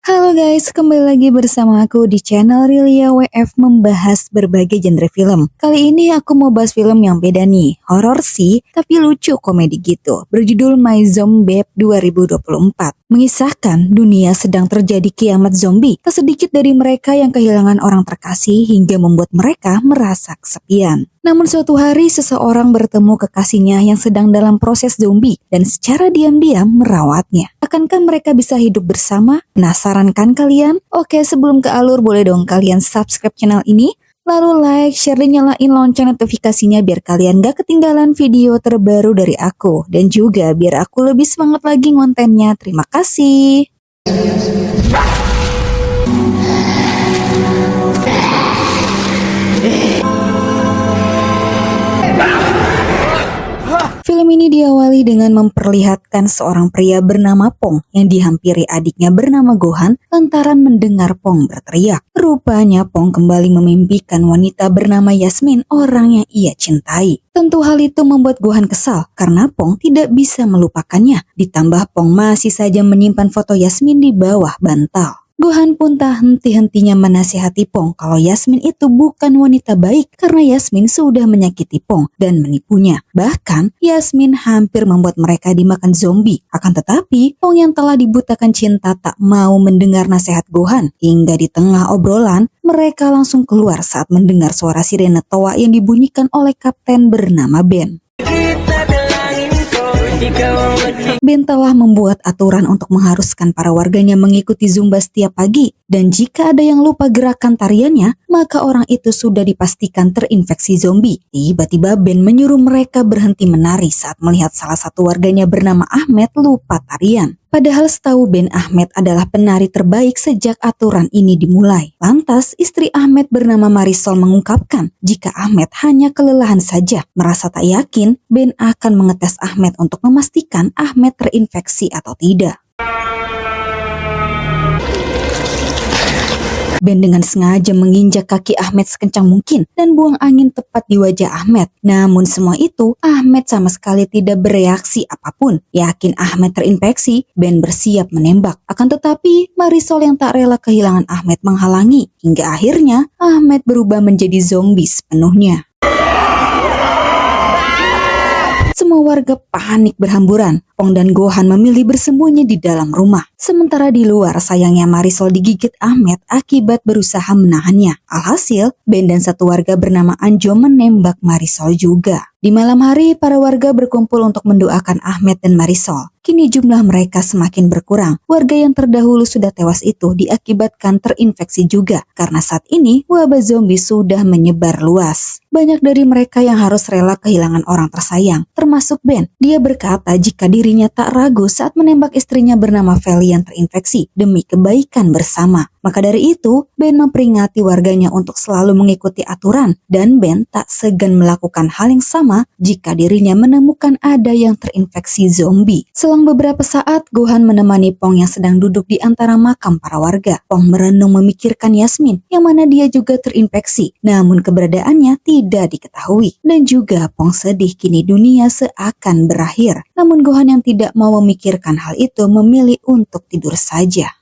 Halo guys, kembali lagi bersama aku di channel Rilia WF membahas berbagai genre film. Kali ini aku mau bahas film yang beda nih, horor sih, tapi lucu komedi gitu. Berjudul My Zombie 2024. Mengisahkan dunia sedang terjadi kiamat zombie. Tak sedikit dari mereka yang kehilangan orang terkasih hingga membuat mereka merasa kesepian. Namun suatu hari seseorang bertemu kekasihnya yang sedang dalam proses zombie dan secara diam-diam merawatnya. Akankah mereka bisa hidup bersama? Penasaran kan kalian? Oke, sebelum ke alur boleh dong kalian subscribe channel ini, lalu like, share, dan nyalain lonceng notifikasinya biar kalian gak ketinggalan video terbaru dari aku. Dan juga biar aku lebih semangat lagi ngontennya. Terima kasih. Film ini diawali dengan memperlihatkan seorang pria bernama Pong yang dihampiri adiknya bernama Gohan lantaran mendengar Pong berteriak. Rupanya Pong kembali memimpikan wanita bernama Yasmin, orang yang ia cintai. Tentu hal itu membuat Gohan kesal karena Pong tidak bisa melupakannya. Ditambah Pong masih saja menyimpan foto Yasmin di bawah bantal. Gohan pun tak henti-hentinya menasihati Pong kalau Yasmin itu bukan wanita baik karena Yasmin sudah menyakiti Pong dan menipunya. Bahkan Yasmin hampir membuat mereka dimakan zombie. Akan tetapi Pong yang telah dibutakan cinta tak mau mendengar nasihat Gohan. Hingga di tengah obrolan mereka langsung keluar saat mendengar suara sirene toa yang dibunyikan oleh kapten bernama Ben. Ben telah membuat aturan untuk mengharuskan para warganya mengikuti Zumba setiap pagi. Dan jika ada yang lupa gerakan tariannya, maka orang itu sudah dipastikan terinfeksi zombie. Tiba-tiba Ben menyuruh mereka berhenti menari saat melihat salah satu warganya bernama Ahmed lupa tarian. Padahal setahu Ben, Ahmed adalah penari terbaik sejak aturan ini dimulai. Lantas, istri Ahmed bernama Marisol mengungkapkan jika Ahmed hanya kelelahan saja. Merasa tak yakin, Ben akan mengetes Ahmed untuk memastikan Ahmed terinfeksi atau tidak. Ben dengan sengaja menginjak kaki Ahmed sekencang mungkin dan buang angin tepat di wajah Ahmed. Namun semua itu, Ahmed sama sekali tidak bereaksi apapun. Yakin Ahmed terinfeksi, Ben bersiap menembak. Akan tetapi, Marisol yang tak rela kehilangan Ahmed menghalangi. Hingga akhirnya, Ahmed berubah menjadi zombie sepenuhnya. Semua warga panik berhamburan. Pong dan Gohan memilih bersembunyi di dalam rumah. Sementara di luar, sayangnya Marisol digigit Ahmed akibat berusaha menahannya. Alhasil, Ben dan satu warga bernama Anjo menembak Marisol juga. Di malam hari, para warga berkumpul untuk mendoakan Ahmed dan Marisol. Kini jumlah mereka semakin berkurang. Warga yang terdahulu sudah tewas itu diakibatkan terinfeksi juga. Karena saat ini, wabah zombie sudah menyebar luas. Banyak dari mereka yang harus rela kehilangan orang tersayang, termasuk Ben. Dia berkata jika dirinya tak ragu saat menembak istrinya bernama Feli yang terinfeksi demi kebaikan bersama. Maka dari itu, Ben memperingati warganya untuk selalu mengikuti aturan dan Ben tak segan melakukan hal yang sama jika dirinya menemukan ada yang terinfeksi zombie. Selang beberapa saat, Gohan menemani Pong yang sedang duduk di antara makam para warga. Pong merenung memikirkan Yasmin yang mana dia juga terinfeksi, namun keberadaannya tidak diketahui. Dan juga Pong sedih kini dunia seakan berakhir. Namun Gohan yang tidak mau memikirkan hal itu memilih untuk tidur saja.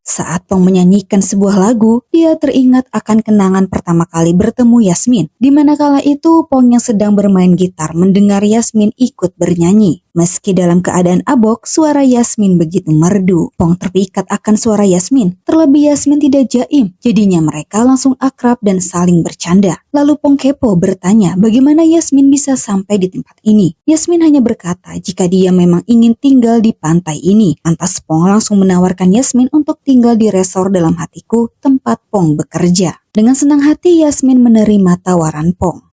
Saat Pong menyanyikan sebuah lagu, dia teringat akan kenangan pertama kali bertemu Yasmin. Di mana kala itu Pong yang sedang bermain gitar mendengar Yasmin ikut bernyanyi. Meski dalam keadaan abok, suara Yasmin begitu merdu. Pong terpikat akan suara Yasmin. Terlebih Yasmin tidak jaim, jadinya mereka langsung akrab dan saling bercanda. Lalu Pong kepo bertanya bagaimana Yasmin bisa sampai di tempat ini. Yasmin hanya berkata jika dia memang ingin tinggal di pantai ini. Lantas Pong langsung menawarkan Yasmin untuk tinggal di resor dalam hatiku tempat Pong bekerja. Dengan senang hati Yasmin menerima tawaran Pong.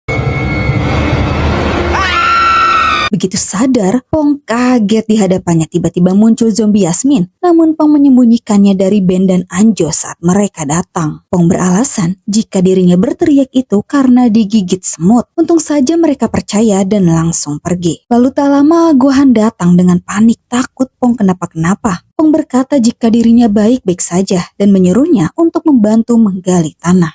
Begitu sadar, Pong kaget di hadapannya tiba-tiba muncul zombie Yasmin. Namun Pong menyembunyikannya dari Ben dan Anjo saat mereka datang. Pong beralasan jika dirinya berteriak itu karena digigit semut. Untung saja mereka percaya dan langsung pergi. Lalu tak lama Gohan datang dengan panik takut Pong kenapa-kenapa. Pong berkata jika dirinya baik-baik saja dan menyuruhnya untuk membantu menggali tanah.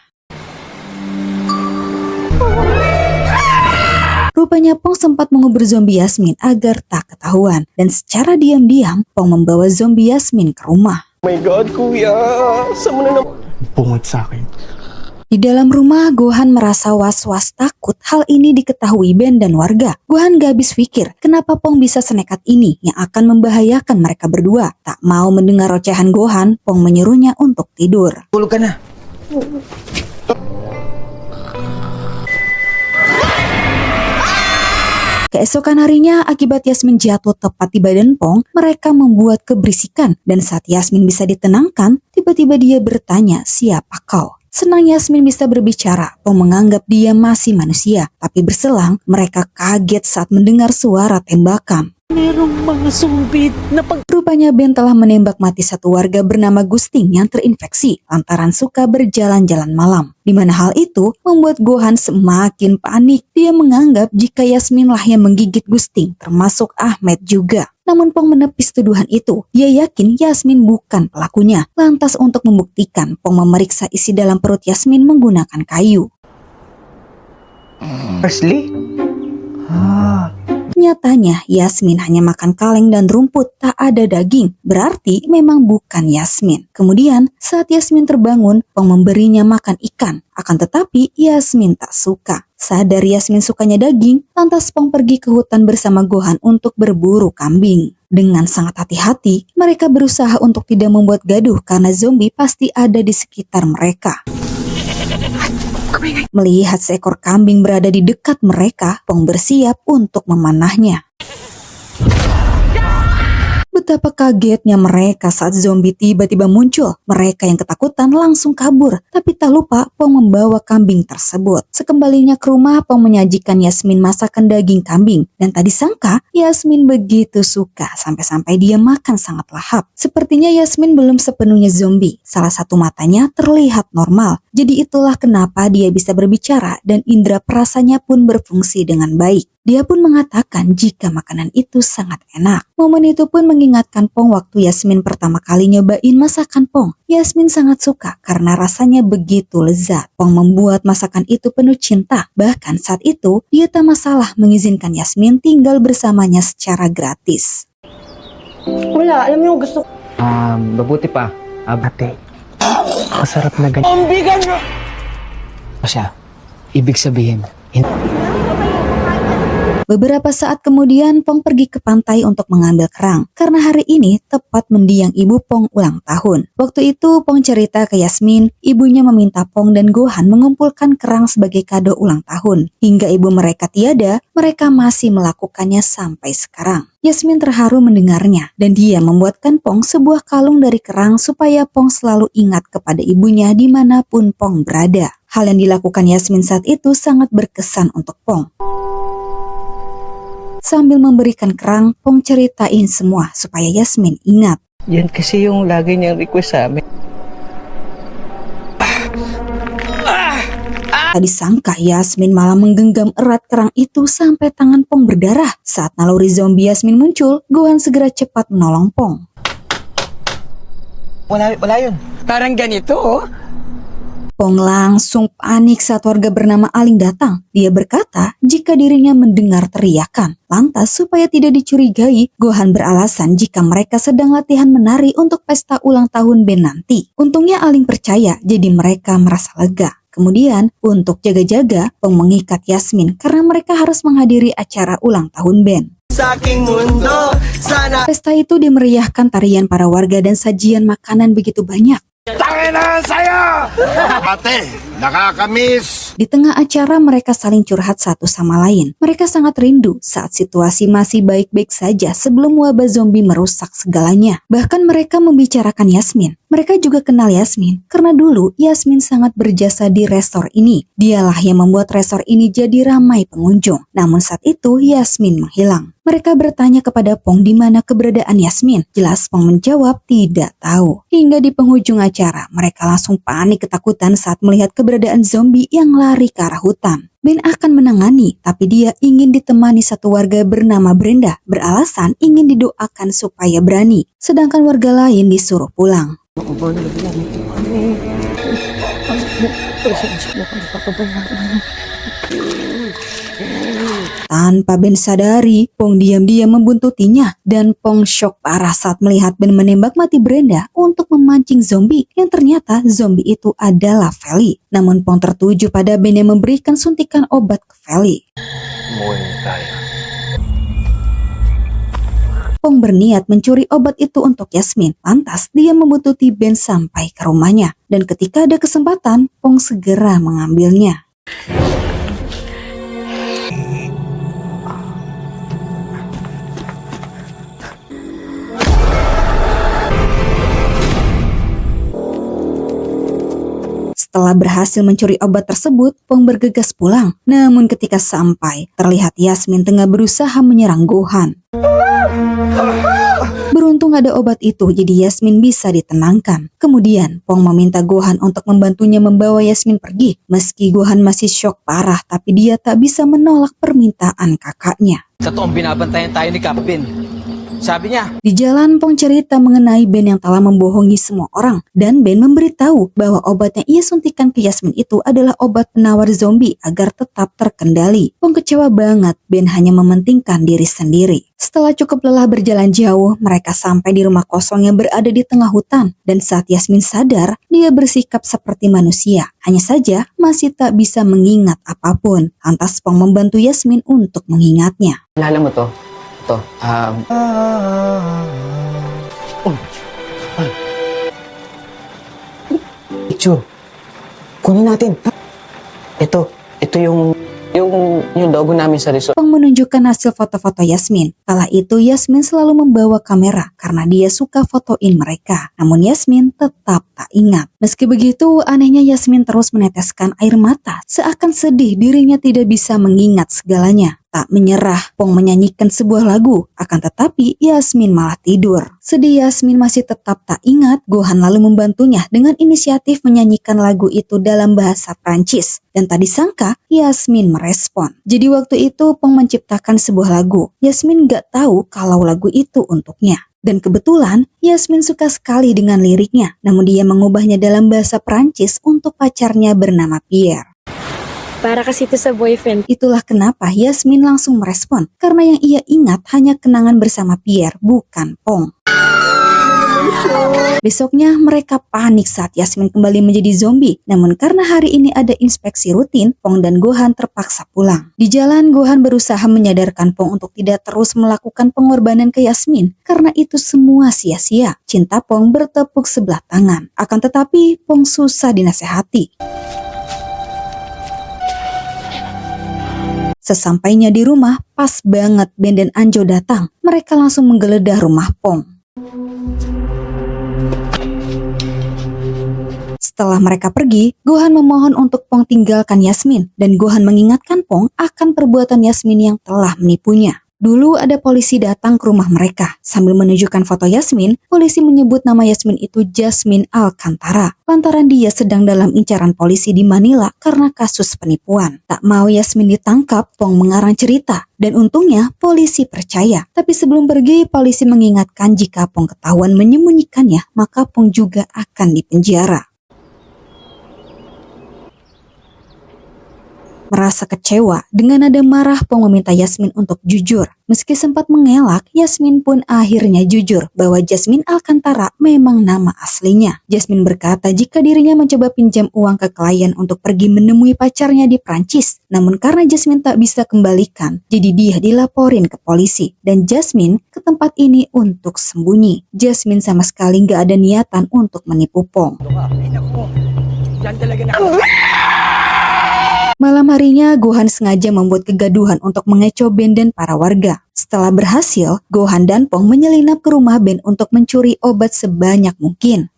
Rupanya Pong sempat mengubur zombie Yasmin agar tak ketahuan. Dan secara diam-diam, Pong membawa zombie Yasmin ke rumah. Oh my God, kuya. Sama na naman. Bungod sa akin. Di dalam rumah, Gohan merasa was-was takut hal ini diketahui Ben dan warga. Gohan gak habis pikir kenapa Pong bisa senekat ini yang akan membahayakan mereka berdua. Tak mau mendengar ocehan Gohan, Pong menyuruhnya untuk tidur. Tulog ka na. Keesokan harinya, akibat Yasmin jatuh tepat di badan Pong, mereka membuat keberisikan. Dan saat Yasmin bisa ditenangkan, tiba-tiba dia bertanya, "Siapa kau?" Senang Yasmin bisa berbicara, Pong menganggap dia masih manusia. Tapi berselang, mereka kaget saat mendengar suara tembakan. Merong mga sumbit na Rupanya Ben telah menembak mati satu warga bernama Gusting yang terinfeksi lantaran suka berjalan-jalan malam. Di mana hal itu membuat Gohan semakin panik. Dia menganggap jika Yasmin lah yang menggigit Gusting, termasuk Ahmed juga. Namun Pong menepis tuduhan itu. Dia yakin Yasmin bukan pelakunya. Lantas untuk membuktikan, Pong memeriksa isi dalam perut Yasmin menggunakan kayu. Parsley? Nyatanya, Yasmin hanya makan kaleng dan rumput, tak ada daging. Berarti memang bukan Yasmin. Kemudian, saat Yasmin terbangun, Pong memberinya makan ikan. Akan tetapi, Yasmin tak suka. Sadar Yasmin sukanya daging, lantas Pong pergi ke hutan bersama Gohan untuk berburu kambing. Dengan sangat hati-hati, mereka berusaha untuk tidak membuat gaduh karena zombie pasti ada di sekitar mereka. Melihat seekor kambing berada di dekat mereka, Pong bersiap untuk memanahnya. Betapa kagetnya mereka saat zombie tiba-tiba muncul. Mereka yang ketakutan langsung kabur. Tapi tak lupa Pong membawa kambing tersebut. Sekembalinya ke rumah, Pong menyajikan Yasmin masakan daging kambing. Dan tak disangka, Yasmin begitu suka sampai-sampai dia makan sangat lahap. Sepertinya Yasmin belum sepenuhnya zombie. Salah satu matanya terlihat normal. Jadi itulah kenapa dia bisa berbicara dan indera perasanya pun berfungsi dengan baik. Dia pun mengatakan jika makanan itu sangat enak. Momen itu pun mengingatkan Pong waktu Yasmin pertama kali nyobain masakan Pong. Yasmin sangat suka karena rasanya begitu lezat. Pong membuat masakan itu penuh cinta. Bahkan saat itu, dia tak masalah mengizinkan Yasmin tinggal bersamanya secara gratis. Wala, alam mo gusto Mabuti pa. Ate, masarap na ganyan. Ang bigan na! Siya, ibig sabihin, Beberapa saat kemudian, Pong pergi ke pantai untuk mengambil kerang. Karena hari ini tepat mendiang ibu Pong ulang tahun. Waktu itu, Pong cerita ke Yasmin, ibunya meminta Pong dan Gohan mengumpulkan kerang sebagai kado ulang tahun. Hingga ibu mereka tiada, mereka masih melakukannya sampai sekarang. Yasmin terharu mendengarnya, dan dia membuatkan Pong sebuah kalung dari kerang supaya Pong selalu ingat kepada ibunya dimanapun Pong berada. Hal yang dilakukan Yasmin saat itu sangat berkesan untuk Pong. Sambil memberikan kerang, Pong ceritain semua supaya Yasmin ingat. Yan kasi yung lagi niyang request sa amin. Tak disangka Yasmin malah menggenggam erat kerang itu sampai tangan Pong berdarah. Saat naluri zombie Yasmin muncul, Gohan segera cepat menolong Pong. wala yun. Parang ganito, oh. Pong langsung panik saat warga bernama Aling datang. Dia berkata jika dirinya mendengar teriakan. Lantas supaya tidak dicurigai, Gohan beralasan jika mereka sedang latihan menari untuk pesta ulang tahun Ben nanti. Untungnya Aling percaya, jadi mereka merasa lega. Kemudian untuk jaga-jaga, Pong mengikat Yasmin karena mereka harus menghadiri acara ulang tahun Ben. Sa aking mundo, sana Pesta itu dimeriahkan tarian para warga dan sajian makanan begitu banyak. tangina sa'yo! Ate, nakakamiss! Di tengah acara mereka saling curhat satu sama lain. Mereka sangat rindu saat situasi masih baik-baik saja sebelum wabah zombie merusak segalanya. Bahkan mereka membicarakan Yasmin. Mereka juga kenal Yasmin karena dulu Yasmin sangat berjasa di resor ini. Dialah yang membuat resor ini jadi ramai pengunjung. Namun saat itu Yasmin menghilang. Mereka bertanya kepada Pong di mana keberadaan Yasmin. Jelas Pong menjawab tidak tahu. Hingga di penghujung acara, mereka langsung panik ketakutan saat melihat keberadaan zombie yang lari ke arah hutan. Ben akan menangani, tapi dia ingin ditemani satu warga bernama Brenda, beralasan ingin didoakan supaya berani. Sedangkan warga lain disuruh pulang. Tanpa Ben sadari, Pong diam-diam membuntutinya dan Pong shock parah saat melihat Ben menembak mati Brenda untuk memancing zombie yang ternyata zombie itu adalah Feli. Namun Pong tertuju pada Ben yang memberikan suntikan obat ke Feli. Pong berniat mencuri obat itu untuk Yasmin. Lantas dia membuntuti Ben sampai ke rumahnya. Dan ketika ada kesempatan, Pong segera mengambilnya. Setelah berhasil mencuri obat tersebut, Pong bergegas pulang. Namun ketika sampai, terlihat Yasmin tengah berusaha menyerang Gohan. Beruntung ada obat itu, jadi Yasmin bisa ditenangkan. Kemudian, Pong meminta Gohan untuk membantunya membawa Yasmin pergi. Meski Gohan masih syok parah, tapi dia tak bisa menolak permintaan kakaknya. Totoong binabantayan tayo ni Captain. Sabi niya, Di jalan, Pong cerita mengenai Ben yang telah membohongi semua orang. Dan Ben memberitahu bahwa obat yang ia suntikan ke Yasmin itu adalah obat penawar zombie agar tetap terkendali. Pong kecewa banget, Ben hanya mementingkan diri sendiri. Setelah cukup lelah berjalan jauh, mereka sampai di rumah kosong yang berada di tengah hutan. Dan saat Yasmin sadar, dia bersikap seperti manusia. Hanya saja masih tak bisa mengingat apapun. Lantas Pong membantu Yasmin untuk mengingatnya. Alala mo to? Ito, picture. Kunin natin. Ito yung logo namin sa resort. Pong menunjukkan hasil foto-foto Yasmin. Kala itu Yasmin selalu membawa kamera karena dia suka fotoin mereka. Namun Yasmin tetap tak ingat. Meski begitu, anehnya Yasmin terus meneteskan air mata. Seakan sedih dirinya tidak bisa mengingat segalanya. Tak menyerah, Pong menyanyikan sebuah lagu. Akan tetapi, Yasmin malah tidur. Sedih Yasmin masih tetap tak ingat, Gohan lalu membantunya dengan inisiatif menyanyikan lagu itu dalam bahasa Prancis. Dan tak disangka, Yasmin merespon. Jadi waktu itu, Pong menciptakan sebuah lagu. Yasmin gak tahu kalau lagu itu untuknya. Dan kebetulan, Yasmin suka sekali dengan liriknya. Namun dia mengubahnya dalam bahasa Prancis untuk pacarnya bernama Pierre. Para kasi itu sa boyfriend. Itulah kenapa Yasmin langsung merespon, karena yang ia ingat hanya kenangan bersama Pierre, bukan Pong. Besoknya mereka panik saat Yasmin kembali menjadi zombie. Namun karena hari ini ada inspeksi rutin, Pong dan Gohan terpaksa pulang. Di jalan, Gohan berusaha menyadarkan Pong untuk tidak terus melakukan pengorbanan ke Yasmin, karena itu semua sia-sia. Cinta Pong bertepuk sebelah tangan. Akan tetapi, Pong susah dinasehati. Sesampainya di rumah, pas banget Ben dan Anjo datang. Mereka langsung menggeledah rumah Pong. Setelah mereka pergi, Gohan memohon untuk Pong tinggalkan Yasmin. Dan Gohan mengingatkan Pong akan perbuatan Yasmin yang telah menipunya. Dulu ada polisi datang ke rumah mereka. Sambil menunjukkan foto Yasmin, polisi menyebut nama Yasmin itu Jasmine Alcantara. Lantaran dia sedang dalam incaran polisi di Manila karena kasus penipuan. Tak mau Yasmin ditangkap, Pong mengarang cerita. Dan untungnya polisi percaya. Tapi sebelum pergi, polisi mengingatkan jika Pong ketahuan menyembunyikannya, maka Pong juga akan dipenjara. Merasa kecewa, dengan nada marah Pong meminta Yasmin untuk jujur. Meski sempat mengelak, Yasmin pun akhirnya jujur bahwa Jasmine Alcantara memang nama aslinya. Jasmine berkata jika dirinya mencoba pinjam uang ke klien untuk pergi menemui pacarnya di Prancis. Namun karena Jasmine tak bisa kembalikan, jadi dia dilaporin ke polisi. Dan Jasmine ke tempat ini untuk sembunyi. Jasmine sama sekali gak ada niatan untuk menipu Pong. Malam harinya, Gohan sengaja membuat kegaduhan untuk mengecoh Ben dan para warga. Setelah berhasil, Gohan dan Pong menyelinap ke rumah Ben untuk mencuri obat sebanyak mungkin.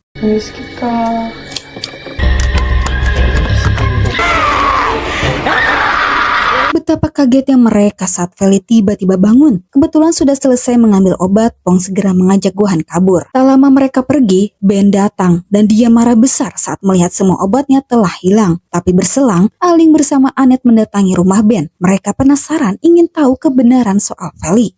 Betapa kagetnya mereka saat Feli tiba-tiba bangun. Kebetulan sudah selesai mengambil obat, Pong segera mengajak Gohan kabur. Tak lama mereka pergi, Ben datang dan dia marah besar saat melihat semua obatnya telah hilang. Tapi berselang, Aling bersama Anet mendatangi rumah Ben. Mereka penasaran ingin tahu kebenaran soal Feli.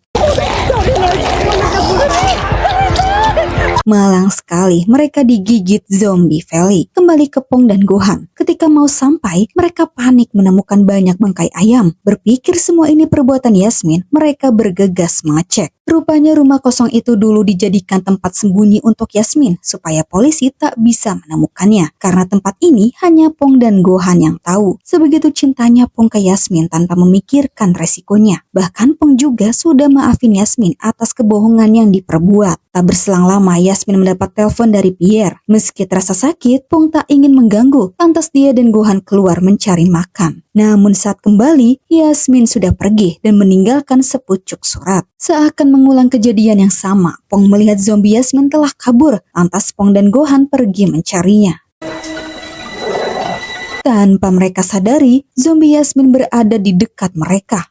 Malang sekali mereka digigit zombie Feli. Kembali ke Pong dan Gohan. Ketika mau sampai, mereka panik menemukan banyak bangkai ayam. Berpikir semua ini perbuatan Yasmin, mereka bergegas mengecek. Rupanya rumah kosong itu dulu dijadikan tempat sembunyi untuk Yasmin supaya polisi tak bisa menemukannya. Karena tempat ini hanya Pong dan Gohan yang tahu. Sebegitu cintanya Pong ke Yasmin tanpa memikirkan resikonya. Bahkan Pong juga sudah maafin Yasmin atas kebohongan yang diperbuat. Tak berselang lama Yasmin mendapat telepon dari Pierre. Meski terasa sakit, Pong tak ingin mengganggu. Lantas dia dan Gohan keluar mencari makan. Namun saat kembali, Yasmin sudah pergi dan meninggalkan sepucuk surat. Seakan mengulang kejadian yang sama, Pong melihat zombie Yasmin telah kabur. Lantas Pong dan Gohan pergi mencarinya. Tanpa mereka sadari, zombie Yasmin berada di dekat mereka.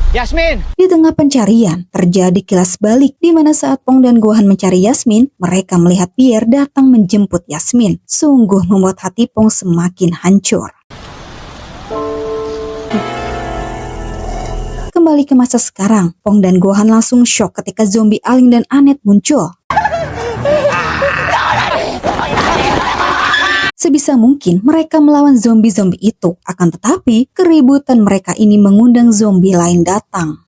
Yasmin! Di tengah pencarian, terjadi kilas balik di mana saat Pong dan Gohan mencari Yasmin, mereka melihat Pierre datang menjemput Yasmin. Sungguh membuat hati Pong semakin hancur. Kembali ke masa sekarang, Pong dan Gohan langsung shock ketika zombie Aling dan Anet muncul. Sebisa mungkin mereka melawan zombie-zombie itu, akan tetapi keributan mereka ini mengundang zombie lain datang.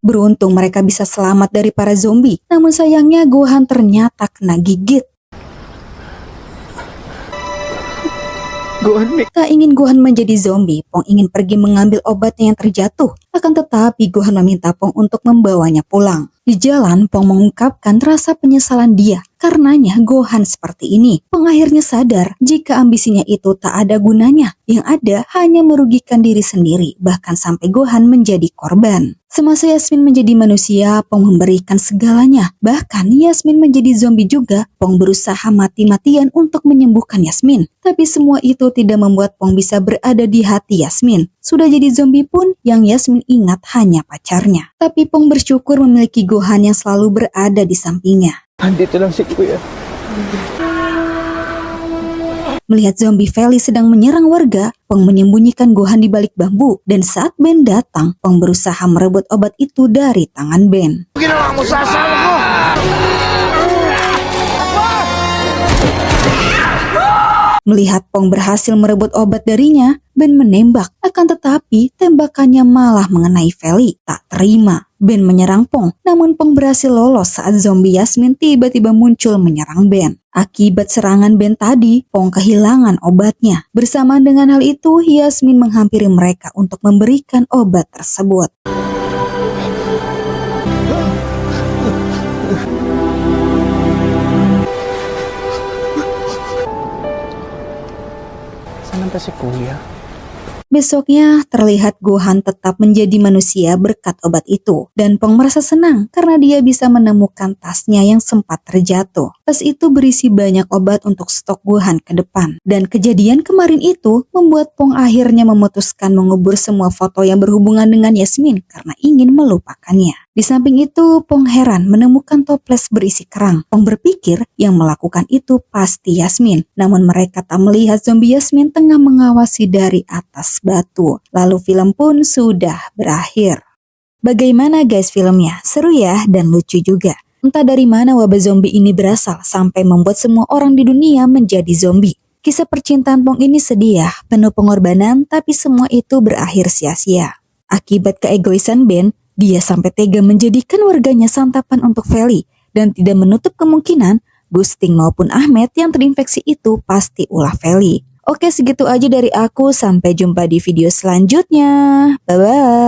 Beruntung mereka bisa selamat dari para zombie, namun sayangnya Gohan ternyata kena gigit. Tak ingin Gohan menjadi zombie, Pong ingin pergi mengambil obatnya yang terjatuh. Akan tetapi Gohan meminta Pong untuk membawanya pulang. Di jalan, Pong mengungkapkan rasa penyesalan dia. Karenanya Gohan seperti ini. Pong akhirnya sadar jika ambisinya itu tak ada gunanya. Yang ada hanya merugikan diri sendiri, bahkan sampai Gohan menjadi korban. Semasa Yasmin menjadi manusia, Pong memberikan segalanya. Bahkan Yasmin menjadi zombie juga, Pong berusaha mati-matian untuk menyembuhkan Yasmin. Tapi semua itu tidak membuat Pong bisa berada di hati Yasmin. Sudah jadi zombie pun, yang Yasmin ingat hanya pacarnya. Tapi Pong bersyukur memiliki Gohan yang selalu berada di sampingnya. Andito lang si Kuya. Melihat zombie Feli sedang menyerang warga, Pong menyembunyikan Gohan di balik bambu. Dan saat Ben datang, Pong berusaha merebut obat itu dari tangan Ben. Ginawa mo sa asawa ko! Melihat Pong berhasil merebut obat darinya, Ben menembak. Akan tetapi, tembakannya malah mengenai Feli. Tak terima, Ben menyerang Pong. Namun Pong berhasil lolos saat zombie Yasmin tiba-tiba muncul menyerang Ben. Akibat serangan Ben tadi, Pong kehilangan obatnya. Bersamaan dengan hal itu, Yasmin menghampiri mereka untuk memberikan obat tersebut. Sana ba si Kuya? Besoknya terlihat Gohan tetap menjadi manusia berkat obat itu. Dan Pong merasa senang karena dia bisa menemukan tasnya yang sempat terjatuh. Tas itu berisi banyak obat untuk stok Gohan ke depan. Dan kejadian kemarin itu membuat Pong akhirnya memutuskan mengubur semua foto yang berhubungan dengan Yasmin karena ingin melupakannya. Di samping itu, Pong heran menemukan toples berisi kerang. Pong berpikir yang melakukan itu pasti Yasmin. Namun mereka tak melihat zombie Yasmin tengah mengawasi dari atas batu. Lalu film pun sudah berakhir. Bagaimana guys filmnya? Seru ya dan lucu juga. Entah dari mana wabah zombie ini berasal sampai membuat semua orang di dunia menjadi zombie. Kisah percintaan Pong ini sedih ya, penuh pengorbanan, tapi semua itu berakhir sia-sia. Akibat keegoisan Ben, dia sampai tega menjadikan warganya santapan untuk Feli dan tidak menutup kemungkinan Gusting maupun Ahmed yang terinfeksi itu pasti ulah Feli. Oke, segitu aja dari aku. Sampai jumpa di video selanjutnya. Bye-bye.